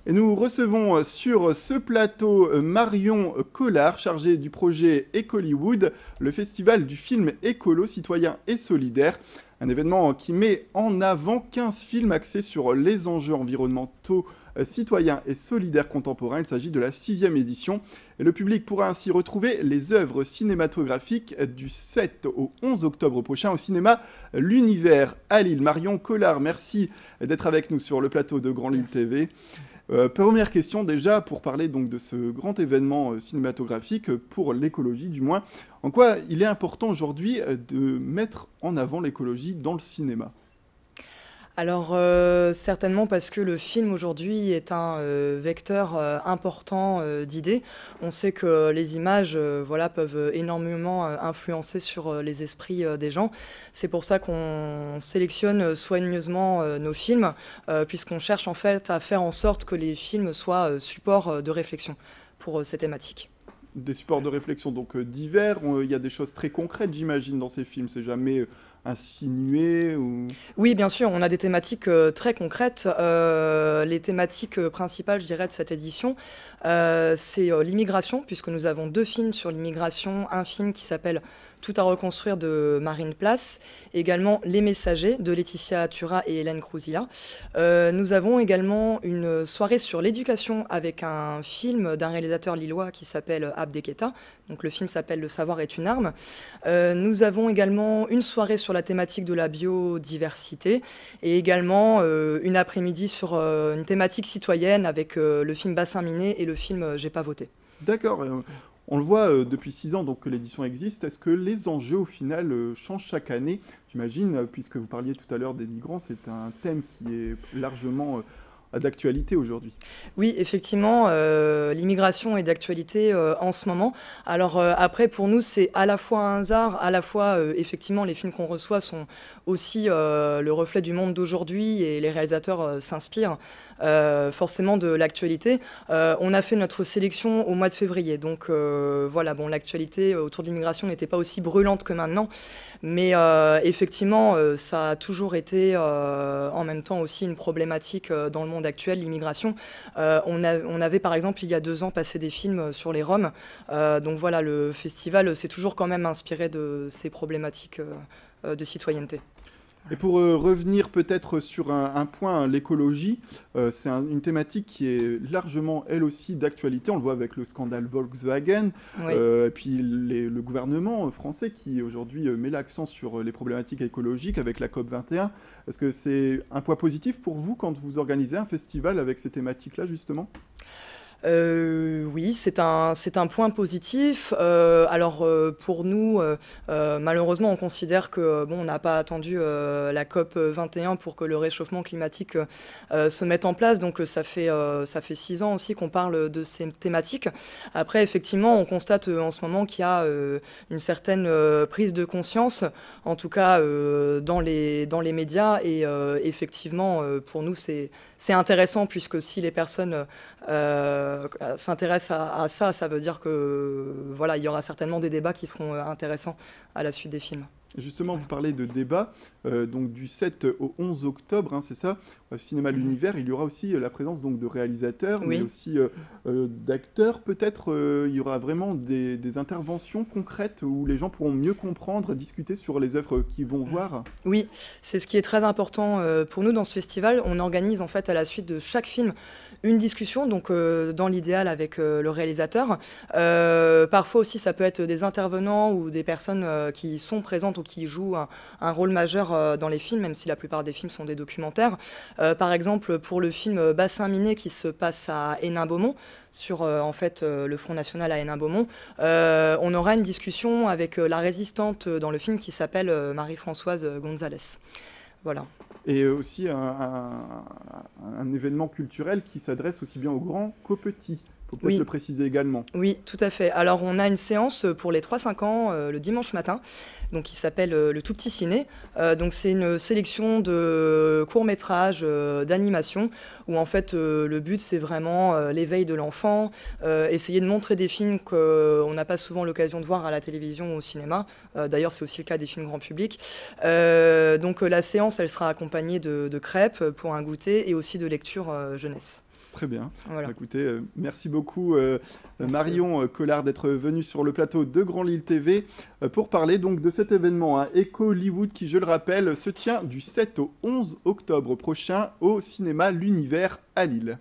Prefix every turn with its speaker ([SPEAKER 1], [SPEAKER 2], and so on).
[SPEAKER 1] Et nous recevons sur ce plateau Marion Collard, chargée du projet Ecoliwood, le festival du film écolo, citoyen et solidaire. Un événement qui met en avant 15 films axés sur les enjeux environnementaux, citoyens et solidaires contemporains. Il s'agit de la 6e édition. Et le public pourra ainsi retrouver les œuvres cinématographiques du 7 au 11 octobre prochain au cinéma L'Univers à Lille. Marion Collard, merci d'être avec nous sur le plateau de Grand Lille TV. Première question déjà pour parler donc de ce grand événement cinématographique pour l'écologie du moins. En quoi il est important aujourd'hui de mettre en avant l'écologie dans le cinéma?
[SPEAKER 2] Alors certainement parce que le film aujourd'hui est un vecteur important d'idées. On sait que les images voilà, peuvent énormément influencer sur les esprits des gens. C'est pour ça qu'on sélectionne soigneusement nos films, puisqu'on cherche en fait à faire en sorte que les films soient supports de réflexion pour ces thématiques.
[SPEAKER 1] Des supports de réflexion donc divers, il y a des choses très concrètes j'imagine dans ces films, c'est jamais insinué ou...
[SPEAKER 2] Oui, bien sûr, on a des thématiques très concrètes. Les thématiques principales, je dirais, de cette édition, c'est l'immigration, puisque nous avons 2 films sur l'immigration. Un film qui s'appelle Tout à reconstruire de Marine Place, également Les Messagers de Laetitia Tura et Hélène Crouzilla. Nous avons également une soirée sur l'éducation avec un film d'un réalisateur lillois qui s'appelle Abdelketa. Donc le film s'appelle Le savoir est une arme. Nous avons également une soirée sur la thématique de la biodiversité et également une après-midi sur une thématique citoyenne avec le film Bassin miné et le film J'ai pas voté.
[SPEAKER 1] D'accord, on le voit depuis 6 ans donc, que l'édition existe. Est-ce que les enjeux au final changent chaque année? J'imagine, puisque vous parliez tout à l'heure des migrants, c'est un thème qui est largement d'actualité aujourd'hui.
[SPEAKER 2] Oui, effectivement, l'immigration est d'actualité en ce moment. Alors après, pour nous, c'est à la fois un hasard, à la fois, effectivement, les films qu'on reçoit sont aussi le reflet du monde d'aujourd'hui et les réalisateurs s'inspirent forcément de l'actualité. On a fait notre sélection au mois de février, donc voilà, bon, l'actualité autour de l'immigration n'était pas aussi brûlante que maintenant, mais effectivement, ça a toujours été en même temps aussi une problématique dans le monde actuel, l'immigration. On avait par exemple il y a 2 ans passé des films sur les Roms. Donc voilà, le festival s'est toujours quand même inspiré de ces problématiques de citoyenneté.
[SPEAKER 1] Et pour revenir peut-être sur un point, l'écologie, c'est une thématique qui est largement, elle aussi, d'actualité. On le voit avec le scandale Volkswagen,
[SPEAKER 2] Oui.
[SPEAKER 1] et puis le gouvernement français qui aujourd'hui met l'accent sur les problématiques écologiques avec la COP21. Est-ce que c'est un point positif pour vous quand vous organisez un festival avec ces thématiques-là, justement?
[SPEAKER 2] Oui, c'est un point positif. Alors pour nous, malheureusement, on considère que bon, on n'a pas attendu la COP 21 pour que le réchauffement climatique se mette en place. Donc ça fait 6 ans aussi qu'on parle de ces thématiques. Après, effectivement, on constate en ce moment qu'il y a une certaine prise de conscience, en tout cas dans les médias. Et effectivement, pour nous, c'est intéressant puisque si les personnes s'intéresse à ça, ça veut dire que voilà, il y aura certainement des débats qui seront intéressants à la suite des films.
[SPEAKER 1] Justement, vous parlez de débat, donc du 7 au 11 octobre, hein, c'est ça, au cinéma L'Univers, il y aura aussi la présence donc, de réalisateurs, mais
[SPEAKER 2] Oui.
[SPEAKER 1] aussi d'acteurs peut-être. Il y aura vraiment des interventions concrètes où les gens pourront mieux comprendre, discuter sur les œuvres qu'ils vont voir.
[SPEAKER 2] Oui, c'est ce qui est très important pour nous dans ce festival. On organise en fait à la suite de chaque film une discussion, donc dans l'idéal avec le réalisateur. Parfois aussi, ça peut être des intervenants ou des personnes qui sont présentes ou qui jouent un rôle majeur dans les films, même si la plupart des films sont des documentaires. Par exemple, pour le film Bassin miné qui se passe à Hénin-Beaumont, sur en fait le Front National à Hénin-Beaumont, on aura une discussion avec la résistante dans le film qui s'appelle Marie-Françoise Gonzalez. Voilà.
[SPEAKER 1] Et aussi un événement culturel qui s'adresse aussi bien aux grands qu'aux petits. Il faut peut-être
[SPEAKER 2] Oui.
[SPEAKER 1] le préciser également.
[SPEAKER 2] Oui, tout à fait. Alors, on a une séance pour les 3-5 ans le dimanche matin, donc qui s'appelle le Tout Petit Ciné. Donc, c'est une sélection de courts-métrages, d'animation, où en fait, le but, c'est vraiment l'éveil de l'enfant, essayer de montrer des films qu'on n'a pas souvent l'occasion de voir à la télévision ou au cinéma. D'ailleurs, c'est aussi le cas des films grand public. Donc, la séance, elle sera accompagnée de crêpes pour un goûter et aussi de lecture jeunesse.
[SPEAKER 1] Très bien.
[SPEAKER 2] Voilà.
[SPEAKER 1] Écoutez, merci beaucoup Marion Collard d'être venue sur le plateau de Grand Lille TV pour parler donc de cet événement Eco-Hollywood qui, je le rappelle, se tient du 7 au 11 octobre prochain au cinéma L'Univers à Lille.